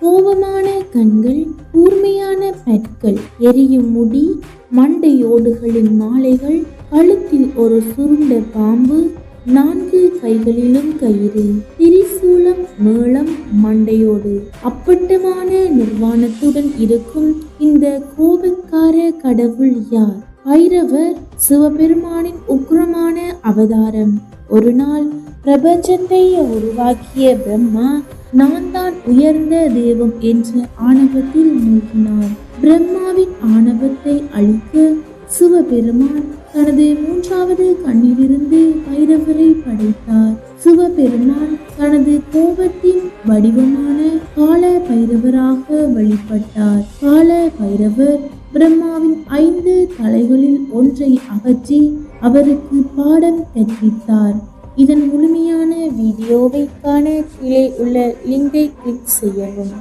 கோபமான கண்கள், கூர்மையான பற்கள், எரியும் முடி, மண்டையோடுகளின் மாலைகள், கழுத்தில் ஒரு சுருண்ட பாம்பு, 4 கைகளிலும் கயிறு, திரிசூலம், மேளம், மண்டையோடு. அப்பட்டமான நிர்வாணத்துடன் இருக்கும் இந்த கோபக்கார கடவுள் யார்? பைரவர் சிவபெருமானின் உக்கிரமான அவதாரம். ஒரு நாள் பிரபஞ்சத்தை உருவாக்கிய பிரம்மா நான் தான் உயர்ந்த தெய்வம் என்ற ஆணவத்தில் மூழ்கினார். பிரம்மாவின் ஆணவத்தை அழிக்க சிவபெருமான் தனது 3வது கண்ணிலிருந்து பைரவரை படைத்தார். சிவபெருமான் தனது கோபத்தின் வடிவமான கால பைரவராக வழிபட்டார். கால பைரவர் பிரம்மாவின் 5 தலைகளில் ஒன்றை அகற்றி அவருக்கு பாடம் கற்பித்தார். இதன் முழுமையான வீடியோவை காண கீழே உள்ள லிங்கை கிளிக் செய்யவும்.